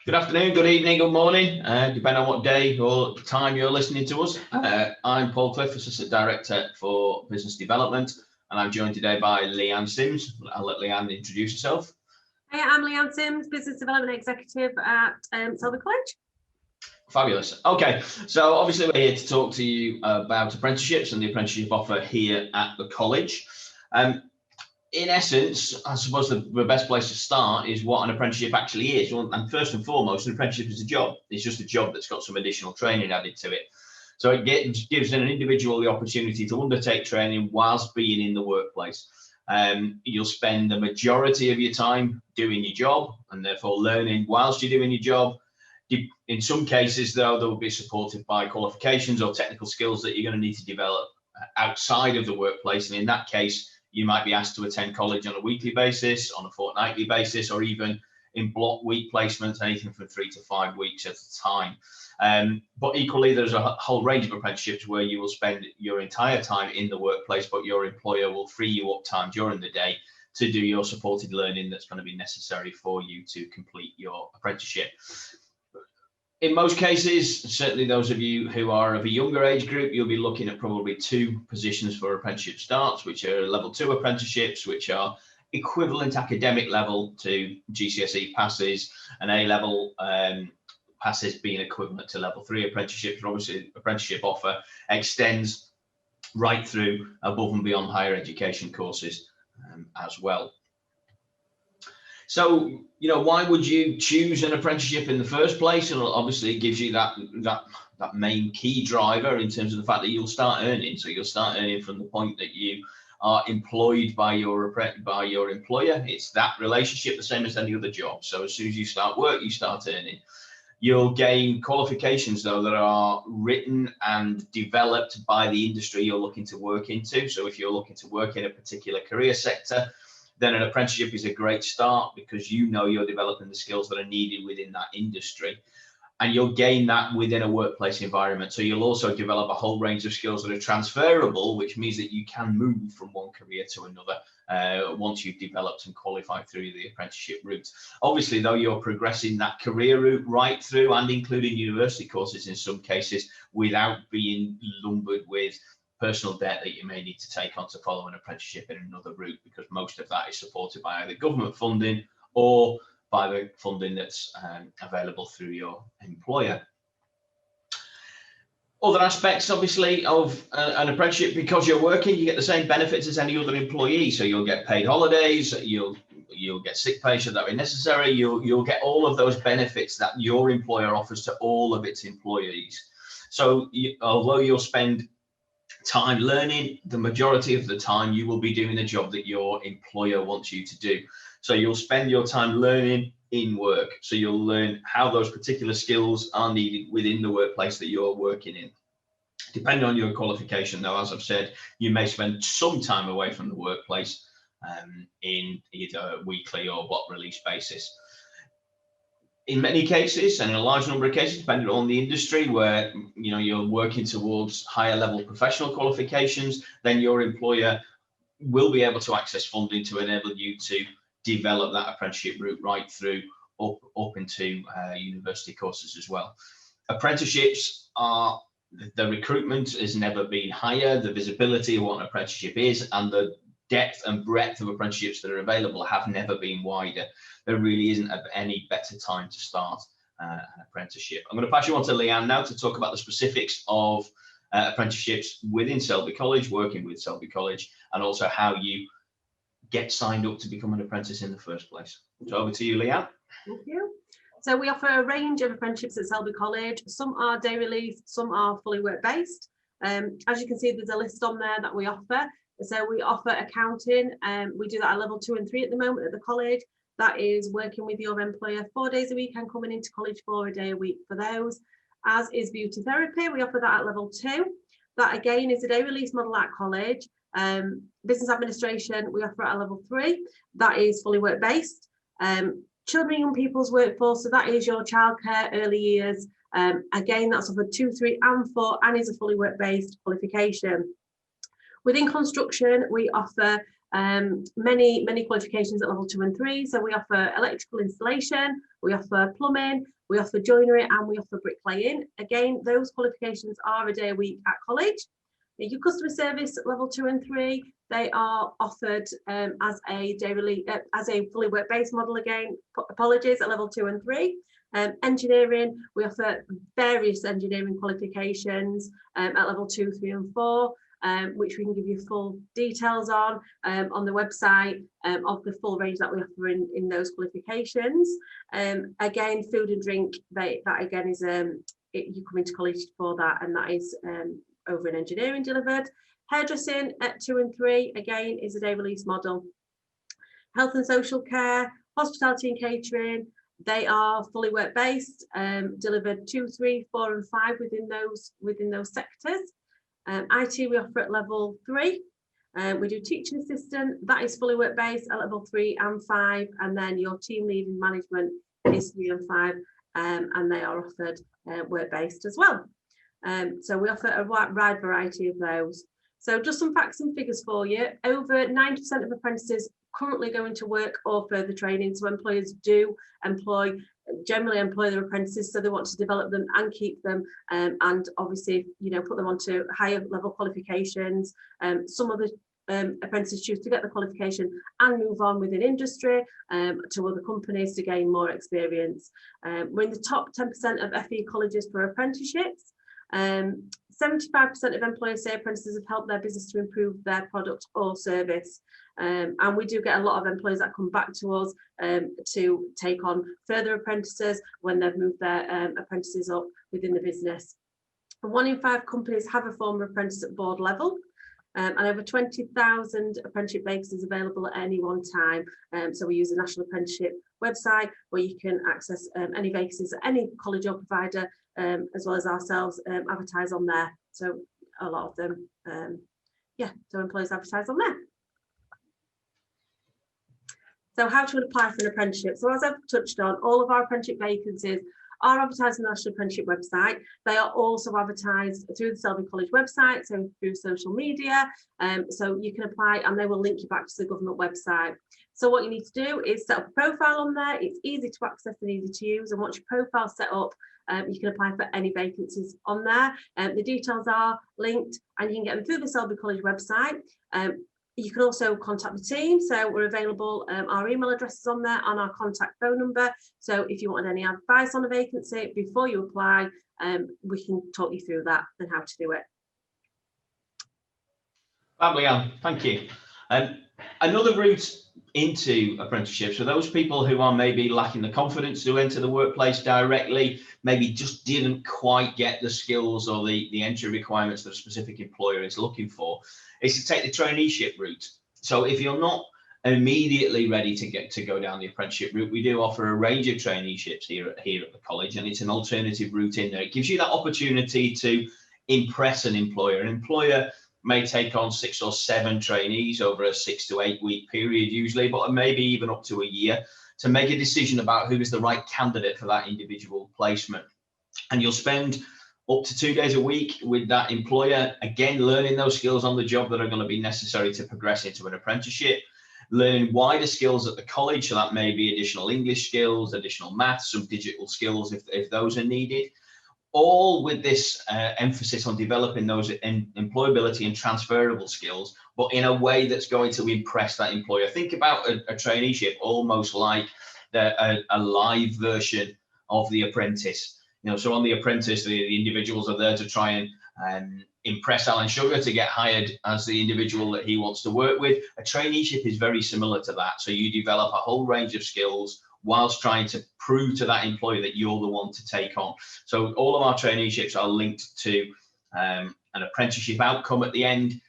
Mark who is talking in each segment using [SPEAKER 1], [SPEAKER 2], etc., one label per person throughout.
[SPEAKER 1] Good afternoon, good evening, good morning, depending on what day or time you're listening to us. I'm Paul Cliff, Assistant Director for Business Development, and I'm joined today by Leanne Sims. I'll let Leanne introduce herself.
[SPEAKER 2] Hi, I'm Leanne Sims, Business Development Executive at Selby College.
[SPEAKER 1] Fabulous. Okay, so obviously we're here to talk to you about apprenticeships and the apprenticeship offer here at the college. In essence, I suppose the best place to start is what an apprenticeship actually is. And first and foremost, an apprenticeship is a job. It's just a job that's got some additional training added to it. So it gives an individual the opportunity to undertake training whilst being in the workplace. You'll spend the majority of your time doing your job and therefore learning whilst you're doing your job. In some cases, though, they will be supported by qualifications or technical skills that you're going to need to develop outside of the workplace. And in that case, you might be asked to attend college on a weekly basis, on a fortnightly basis, or even in block week placements, anything from 3 to 5 weeks at a time. But equally, there's a whole range of apprenticeships where you will spend your entire time in the workplace, but your employer will free you up time during the day to do your supported learning that's going to be necessary for you to complete your apprenticeship. In most cases, certainly those of you who are of a younger age group, you'll be looking at probably 2 positions for apprenticeship starts, which are level 2 apprenticeships, which are equivalent academic level to GCSE passes, and A-level passes being equivalent to level 3 apprenticeships. Obviously, apprenticeship offer extends right through above and beyond higher education courses as well. So, you know, why would you choose an apprenticeship in the first place? And obviously it gives you that main key driver in terms of the fact that you'll start earning. So you'll start earning from the point that you are employed by your employer. It's that relationship, the same as any other job. So as soon as you start work, you start earning. You'll gain qualifications, though, that are written and developed by the industry you're looking to work into. So if you're looking to work in a particular career sector, then an apprenticeship is a great start because you know you're developing the skills that are needed within that industry. And you'll gain that within a workplace environment. So you'll also develop a whole range of skills that are transferable, which means that you can move from one career to another once you've developed and qualified through the apprenticeship route. Obviously, though, you're progressing that career route right through and including university courses in some cases without being lumbered with personal debt that you may need to take on to follow an apprenticeship in another route, because most of that is supported by either government funding or by the funding that's available through your employer. Other aspects, obviously, of an apprenticeship, because you're working, you get the same benefits as any other employee. So you'll get paid holidays, you'll get sick pay should that be necessary, you'll get all of those benefits that your employer offers to all of its employees. So although you'll spend time learning, the majority of the time you will be doing the job that your employer wants you to do. So you'll spend your time learning in work. So you'll learn how those particular skills are needed within the workplace that you're working in. Depending on your qualification, though, as I've said, you may spend some time away from the workplace in either weekly or block release basis. In many cases, and in a large number of cases, depending on the industry where you're working towards higher level professional qualifications, then your employer will be able to access funding to enable you to develop that apprenticeship route right through up into university courses as well. Apprenticeships are, the recruitment has never been higher, the visibility of what an apprenticeship is and the depth and breadth of apprenticeships that are available have never been wider. There really isn't any better time to start an apprenticeship. I'm going to pass you on to Leanne now to talk about the specifics of apprenticeships within Selby College, working with Selby College, and also how you get signed up to become an apprentice in the first place. So over to you, Leanne.
[SPEAKER 2] Thank you. So we offer a range of apprenticeships at Selby College. Some are day release, some are fully work-based. As you can see, there's a list on there that we offer. So we offer accounting, we do that at level 2 and 3 at the moment at the college. That is working with your employer 4 days a week and coming into college for a day a week for those. As is beauty therapy, we offer that at level 2. That again is a day release model at college. Business administration, we offer at level 3. That is fully work-based. Children and young people's workforce, so that is your childcare, early years. Again, that's offered 2, 3 and 4 and is a fully work-based qualification. Within construction, we offer Many qualifications at level 2 and 3. So we offer electrical installation, we offer plumbing, we offer joinery, and we offer bricklaying. Again, those qualifications are a day a week at college. Your customer service at level 2 and 3, they are offered as a fully work-based model again. Apologies, at level 2 and 3. Engineering, we offer various engineering qualifications at level 2, 3 and 4. Which we can give you full details on the website of the full range that we offer in those qualifications. Again, food and drink, that again is you come into college for that, and that is over in engineering delivered. Hairdressing at 2 and 3 again is a day release model. Health and social care, hospitality and catering, they are fully work based, delivered 2, 3, 4 and 5 within those sectors. IT we offer at level 3. We do teaching assistant, that is fully work based at level 3 and 5, and then your team lead and management is 3 and 5, and they are offered work based as well. So we offer a wide variety of those. So just some facts and figures for you. Over 90% of apprentices currently go into work or further training, so employers do generally employ their apprentices, so they want to develop them and keep them, and obviously, you know, put them onto higher level qualifications. Some of the apprentices choose to get the qualification and move on within industry to other companies to gain more experience. We're in the top 10% of FE colleges for apprenticeships. 75% of employers say apprentices have helped their business to improve their product or service. And we do get a lot of employers that come back to us to take on further apprentices when they've moved their apprentices up within the business. 1 in 5 companies have a former apprentice at board level, and over 20,000 apprenticeship vacancies available at any one time. So we use the National Apprenticeship website where you can access any vacancies at any college or provider, as well as ourselves, advertise on there. So a lot of them, so employers advertise on there. So how to apply for an apprenticeship? So as I've touched on, all of our apprenticeship vacancies are advertised on the National Apprenticeship website. They are also advertised through the Selby College website, so through social media. So you can apply and they will link you back to the government website. So what you need to do is set up a profile on there. It's easy to access and easy to use. And once your profile's set up, you can apply for any vacancies on there. The details are linked and you can get them through the Selby College website. You can also contact the team, so we're available. Our email address is on there and our contact phone number. So if you want any advice on a vacancy before you apply, we can talk you through that and how to do it.
[SPEAKER 1] Leanne, thank you. Another route into apprenticeships for those people who are maybe lacking the confidence to enter the workplace directly, maybe just didn't quite get the skills or the entry requirements that a specific employer is looking for, is to take the traineeship route. So if you're not immediately ready to go down the apprenticeship route, we do offer a range of traineeships here at the college, and it's an alternative route in there. It gives you that opportunity to impress an employer. An employer may take on 6 or 7 trainees over a 6 to 8 week period usually, but maybe even up to a year, to make a decision about who is the right candidate for that individual placement. And you'll spend up to 2 days a week with that employer, again, learning those skills on the job that are going to be necessary to progress into an apprenticeship, learning wider skills at the college. So that may be additional English skills, additional maths, some digital skills if those are needed. All with this emphasis on developing those employability and transferable skills, but in a way that's going to impress that employer. Think about a traineeship almost like a live version of The Apprentice. You know, so on The Apprentice, the individuals are there to try and impress Alan Sugar to get hired as the individual that he wants to work with. A traineeship is very similar to that. So you develop a whole range of skills whilst trying to prove to that employer that you're the one to take on. So all of our traineeships are linked to an apprenticeship outcome at the end.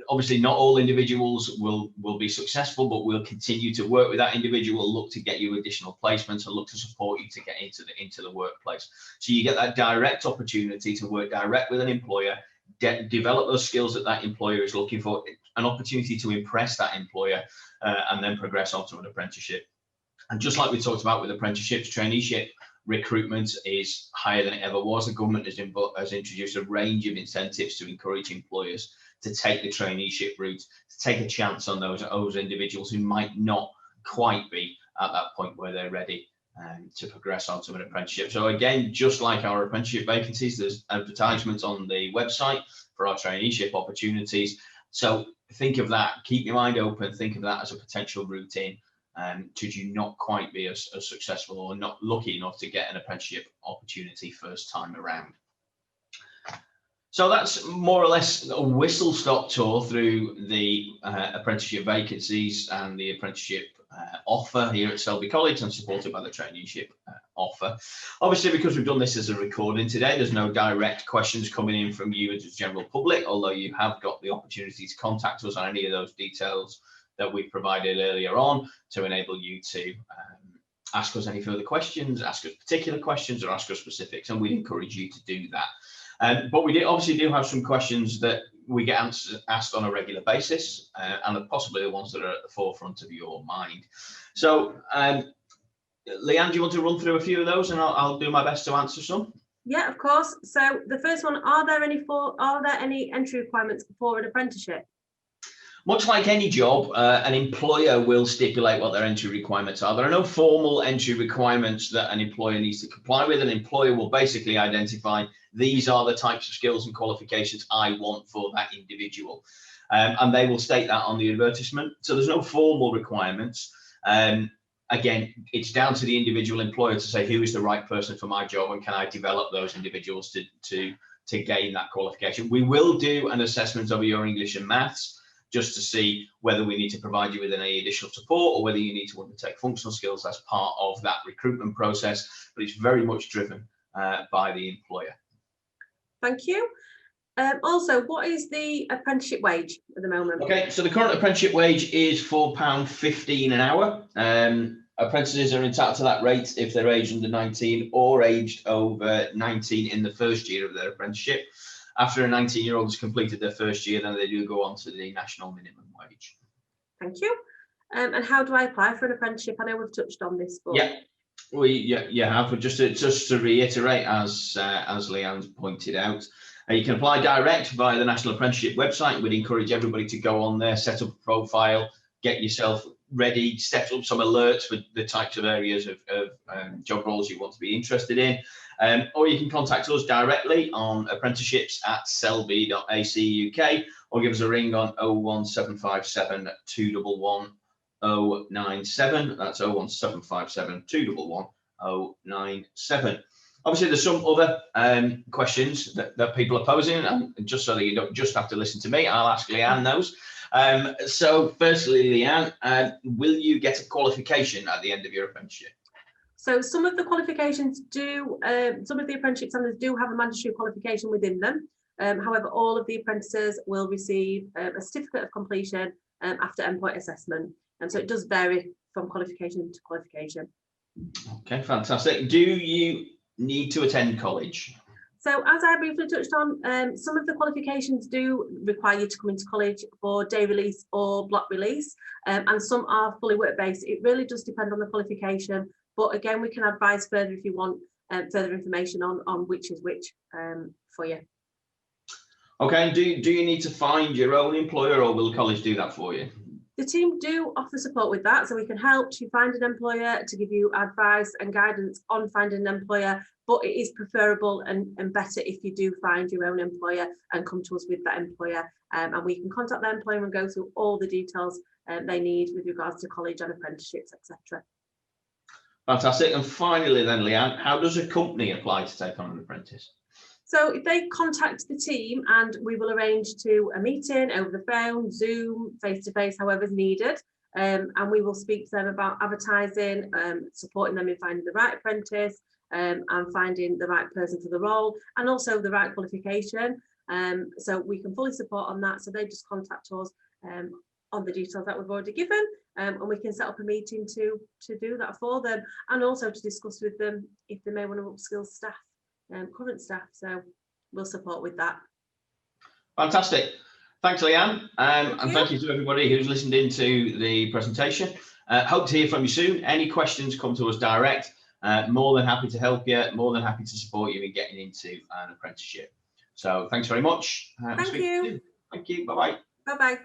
[SPEAKER 1] Obviously, not all individuals will be successful, but we'll continue to work with that individual, look to get you additional placements and look to support you to get into the workplace. So you get that direct opportunity to work direct with an employer, develop those skills that employer is looking for, an opportunity to impress that employer, and then progress onto an apprenticeship. And just like we talked about with apprenticeships, traineeship recruitment is higher than it ever was. The government has introduced a range of incentives to encourage employers to take the traineeship route, to take a chance on those individuals who might not quite be at that point where they're ready to progress onto an apprenticeship. So again, just like our apprenticeship vacancies, there's advertisements on the website for our traineeship opportunities. So think of that, keep your mind open, think of that as a potential route in, should you not quite be as successful or not lucky enough to get an apprenticeship opportunity first time around. So that's more or less a whistle-stop tour through the apprenticeship vacancies and the apprenticeship offer here at Selby College, and supported by the traineeship offer. Obviously, because we've done this as a recording today, there's no direct questions coming in from you as a general public, although you have got the opportunity to contact us on any of those details that we provided earlier on to enable you to ask us any further questions, ask us particular questions, or ask us specifics, and we'd encourage you to do that. But we obviously do have some questions that we get asked on a regular basis, and possibly the ones that are at the forefront of your mind. So, Leanne, do you want to run through a few of those, and I'll do my best to answer some?
[SPEAKER 2] Yeah, of course. So the first one: are there any entry requirements for an apprenticeship?
[SPEAKER 1] Much like any job, an employer will stipulate what their entry requirements are. There are no formal entry requirements that an employer needs to comply with. An employer will basically identify, these are the types of skills and qualifications I want for that individual. And they will state that on the advertisement. So there's no formal requirements. Again, it's down to the individual employer to say, who is the right person for my job, and can I develop those individuals to gain that qualification. We will do an assessment of your English and maths, just to see whether we need to provide you with any additional support, or whether you need to undertake functional skills as part of that recruitment process, but it's very much driven by the employer. Thank you.
[SPEAKER 2] Also, what is the apprenticeship wage at the moment?
[SPEAKER 1] Okay, so the current apprenticeship wage is £4.15 an hour. Apprentices are entitled to that rate if they're aged under 19 or aged over 19 in the first year of their apprenticeship. After a 19-year-old has completed their first year, then they do go on to the national minimum wage.
[SPEAKER 2] Thank you. And how do I apply for an apprenticeship? I know we've touched on this, but
[SPEAKER 1] you have. But just to reiterate, as Leanne's pointed out, you can apply direct via the National Apprenticeship website. We'd encourage everybody to go on there, set up a profile, get yourself ready, set up some alerts for the types of areas of job roles you want to be interested in. Or you can contact us directly on apprenticeships@selby.ac.uk, or give us a ring on 01757 211 097. That's 01757 211 097. Obviously, there's some other questions that people are posing, and just so that you don't just have to listen to me, I'll ask Leanne those. So firstly, Leanne, will you get a qualification at the end of your apprenticeship?
[SPEAKER 2] So some of the qualifications do, some of the apprenticeship standards do have a mandatory qualification within them. However, all of the apprentices will receive a certificate of completion after endpoint assessment. And so it does vary from qualification to qualification.
[SPEAKER 1] Okay, fantastic. Do you need to attend college?
[SPEAKER 2] So as I briefly touched on, some of the qualifications do require you to come into college for day release or block release, and some are fully work-based. It really does depend on the qualification, but again, we can advise further if you want further information on which is which for you.
[SPEAKER 1] Okay, do you need to find your own employer, or will college do that for you?
[SPEAKER 2] The team do offer support with that, so we can help to find an employer, to give you advice and guidance on finding an employer, but it is preferable and better if you do find your own employer and come to us with that employer, and we can contact that employer and go through all the details they need with regards to college and apprenticeships, etc.
[SPEAKER 1] Fantastic. And finally then, Leanne, how does a company apply to take on an apprentice?
[SPEAKER 2] So if they contact the team, and we will arrange to a meeting over the phone, Zoom, face-to-face, however's needed, and we will speak to them about advertising, supporting them in finding the right apprentice, and finding the right person for the role, and also the right qualification. So we can fully support on that. So they just contact us on the details that we've already given, and we can set up a meeting to do that for them, and also to discuss with them if they may want to upskill staff. Current staff, so we'll support with that.
[SPEAKER 1] Fantastic. Thanks, Leanne, and thank you to everybody who's listened into the presentation. Hope to hear from you soon. Any questions, come to us direct. More than happy to help you, more than happy to support you in getting into an apprenticeship. So thanks very much.
[SPEAKER 2] Thank you.
[SPEAKER 1] Thank you. Bye-bye.
[SPEAKER 2] Bye-bye.